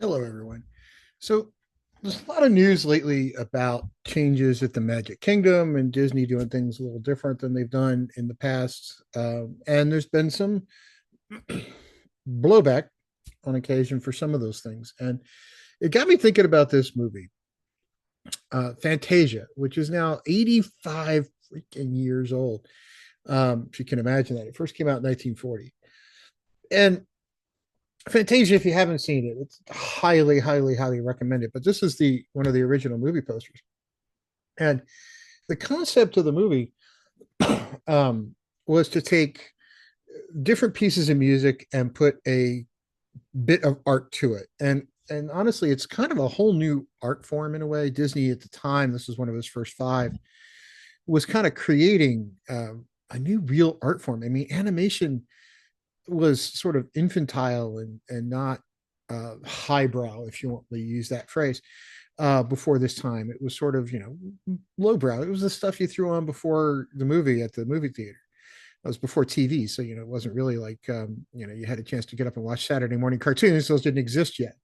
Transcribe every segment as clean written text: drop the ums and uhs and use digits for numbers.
Hello, everyone. So, there's a lot of news lately about changes at the Magic Kingdom and Disney doing things a little different than they've done in the past. And there's been some blowback on occasion for some of those things. And it got me thinking about this movie, Fantasia, which is now 85 freaking years old. If you can imagine that. It first came out in 1940. And Fantasia, if you haven't seen it, it's highly, highly, highly recommended. But this is the one of the original movie posters, and the concept of the movie was to take different pieces of music and put a bit of art to it. And honestly, it's kind of a whole new art form in a way. Disney at the time, this was one of his first five, was kind of creating a new real art form. I mean, animation was sort of infantile and not highbrow, if you want to use that phrase. Before this time, it was sort of lowbrow. It was the stuff you threw on before the movie at the movie theater. It was before TV, so it wasn't really like you had a chance to get up and watch Saturday morning cartoons. Those didn't exist yet.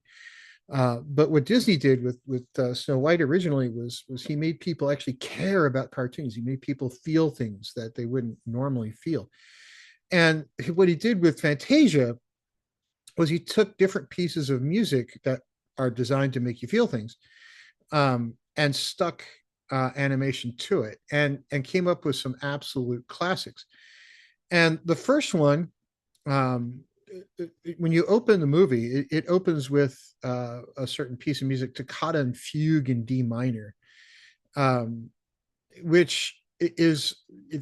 But what Disney did with Snow White originally was he made people actually care about cartoons. He made people feel things that they wouldn't normally feel. And what he did with Fantasia was he took different pieces of music that are designed to make you feel things, and stuck animation to it, and came up with some absolute classics. And the first one, um, when you open the movie, it opens with a certain piece of music, Toccata and Fugue in D minor, um, which is,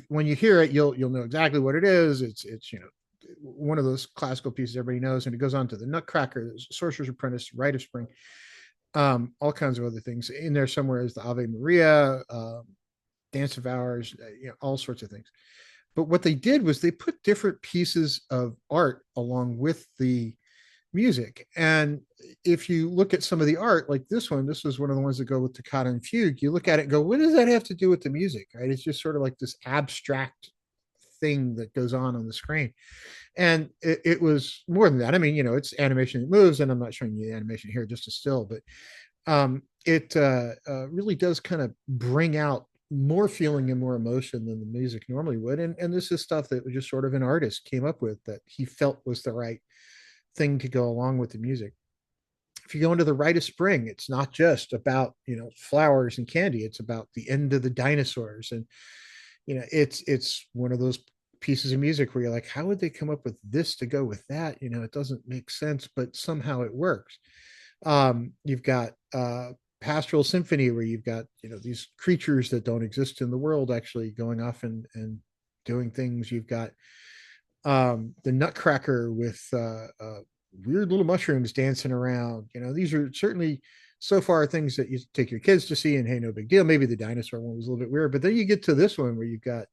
when you hear it, you'll know exactly what it is. It's one of those classical pieces everybody knows, and it goes on to the Nutcracker, Sorcerer's Apprentice, Rite of Spring, all kinds of other things in there. Somewhere is the Ave Maria, Dance of Hours, all sorts of things. But what they did was they put different pieces of art along with the music. And if you look at some of the art, like this was one of the ones that go with Toccata and Fugue. You look at it and go, what does that have to do with the music? Right? It's just sort of like this abstract thing that goes on the screen. And it was more than that. I mean, it's animation that moves, and I'm not showing you the animation here, just a still, but it really does kind of bring out more feeling and more emotion than the music normally would. And this is stuff that was just sort of an artist came up with that he felt was the right thing to go along with the music. If you go into the Rite of Spring, it's not just about flowers and candy. It's about the end of the dinosaurs, and it's one of those pieces of music where you're like, how would they come up with this to go with that? It doesn't make sense, but somehow it works. You've got Pastoral Symphony, where you've got these creatures that don't exist in the world actually going off and doing things. You've got the Nutcracker with weird little mushrooms dancing around. These are certainly so far things that you take your kids to see, and hey, no big deal. Maybe the dinosaur one was a little bit weird, but then you get to this one where you've got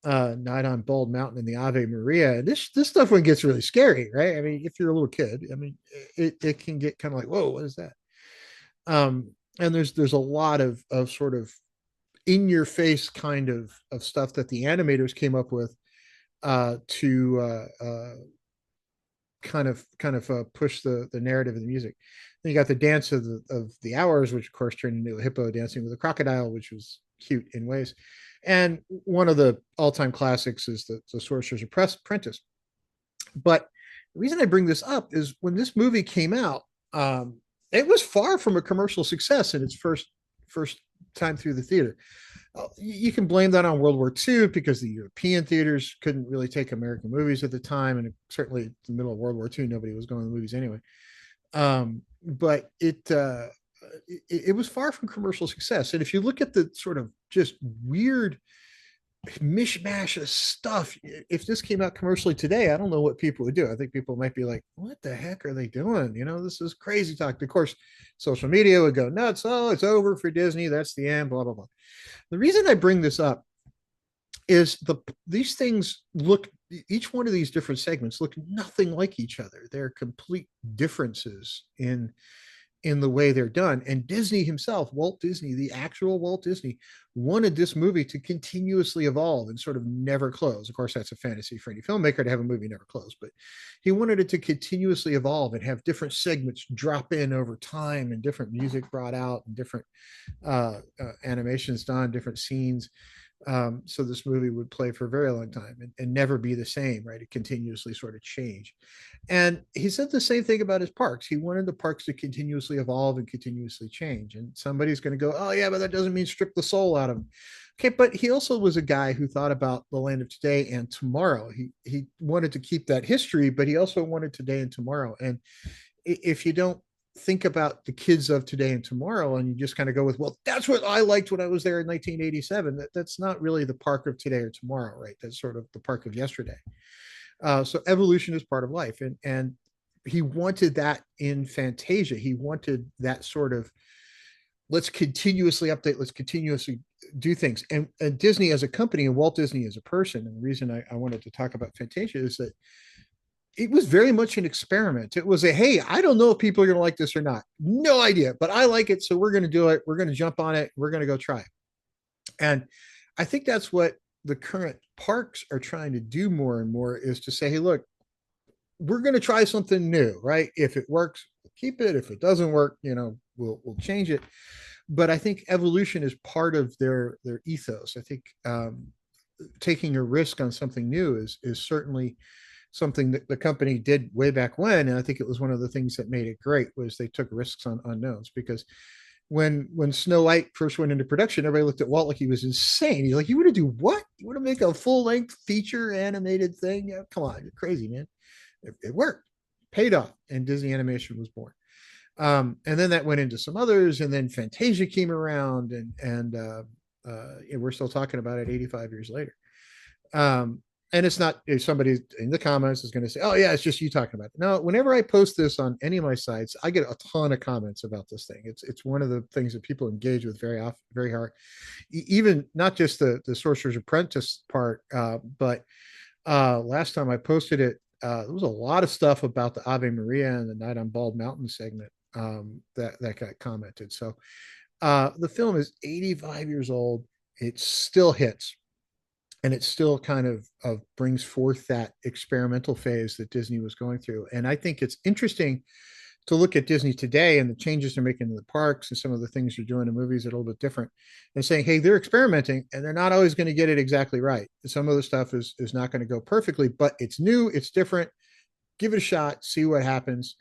Night on Bald Mountain and the Ave Maria. This stuff one gets really scary, right? I mean, if you're a little kid, I mean, it can get kind of like, whoa, what is that? And there's a lot of sort of in your face kind of stuff that the animators came up with to kind of push the narrative of the music. Then you got the dance of the hours, which of course turned into a hippo dancing with a crocodile, which was cute in ways. And one of the all-time classics is the Sorcerer's Apprentice. But the reason I bring this up is when this movie came out, it was far from a commercial success in its first time through the theater. You can blame that on World War II because the European theaters couldn't really take American movies at the time, and certainly in the middle of World War II, nobody was going to the movies anyway. But it was far from commercial success. And if you look at the sort of just weird mishmash of stuff, if this came out commercially today, I don't know what people would do. I think people might be like, what the heck are they doing? This is crazy talk. Of course, social media would go nuts. Oh, it's over for Disney. That's the end, blah, blah, blah. The reason I bring this up is these things look, each one of these different segments look nothing like each other. They're complete differences in the way they're done. And Disney himself, Walt Disney, the actual Walt Disney, wanted this movie to continuously evolve and sort of never close. Of course, that's a fantasy for any filmmaker to have a movie never close, but he wanted it to continuously evolve and have different segments drop in over time and different music brought out and different animations done, different scenes. So this movie would play for a very long time and never be the same, right? It continuously sort of change. And he said the same thing about his parks. He wanted the parks to continuously evolve and continuously change. And somebody's going to go, oh, yeah, but that doesn't mean strip the soul out of him. Okay, but he also was a guy who thought about the land of today and tomorrow. He wanted to keep that history, but he also wanted today and tomorrow. And if you don't think about the kids of today and tomorrow and you just kind of go with, well, that's what I liked when I was there in 1987, that's not really the park of today or tomorrow, right? That's sort of the park of yesterday. So evolution is part of life, and he wanted that in Fantasia. He wanted that sort of, let's continuously update, let's continuously do things. And Disney as a company and Walt Disney as a person, and the reason I wanted to talk about Fantasia is that it was very much an experiment. It was a, hey, I don't know if people are going to like this or not. No idea, but I like it. So we're going to do it. We're going to jump on it. We're going to go try it. And I think that's what the current parks are trying to do more and more, is to say, hey, look, we're going to try something new, right? If it works, we'll keep it. If it doesn't work, we'll change it. But I think evolution is part of their ethos. I think taking a risk on something new is certainly something that the company did way back when. And I think it was one of the things that made it great, was they took risks on unknowns. Because when Snow White first went into production, everybody looked at Walt like he was insane. He's like, you want to do what? You want to make a full length feature animated thing? Yeah, come on, you're crazy, man. It worked, paid off, and Disney Animation was born. And then that went into some others, and then Fantasia came around, and we're still talking about it 85 years later. And it's not, if somebody in the comments is going to say, oh yeah, it's just you talking about it. No, whenever I post this on any of my sites, I get a ton of comments about this thing. It's one of the things that people engage with very often, very hard. Even not just the Sorcerer's Apprentice part, but last time I posted it, there was a lot of stuff about the Ave Maria and the Night on Bald Mountain segment that got commented. So the film is 85 years old. It still hits, and it still kind of brings forth that experimental phase that Disney was going through. And I think it's interesting to look at Disney today and the changes they're making in the parks and some of the things they're doing in movies that are a little bit different, and saying, hey, they're experimenting and they're not always going to get it exactly right. Some of the stuff is not going to go perfectly, but it's new, it's different. Give it a shot, see what happens.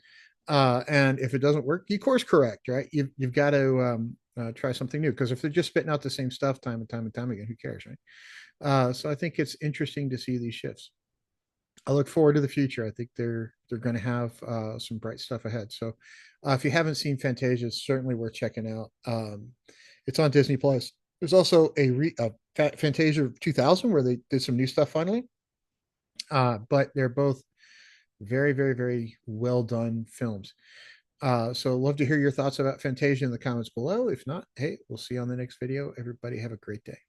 And if it doesn't work, you course correct, right? You've got to try something new, because if they're just spitting out the same stuff time and time and time again, who cares, right? So I think it's interesting to see these shifts. I look forward to the future. I think they're going to have some bright stuff ahead. So if you haven't seen Fantasia, it's certainly worth checking out. It's on Disney Plus. There's also a Fantasia 2000 where they did some new stuff finally. But they're both very, very, very well done films. So love to hear your thoughts about Fantasia in the comments below. If not, hey, we'll see you on the next video. Everybody have a great day.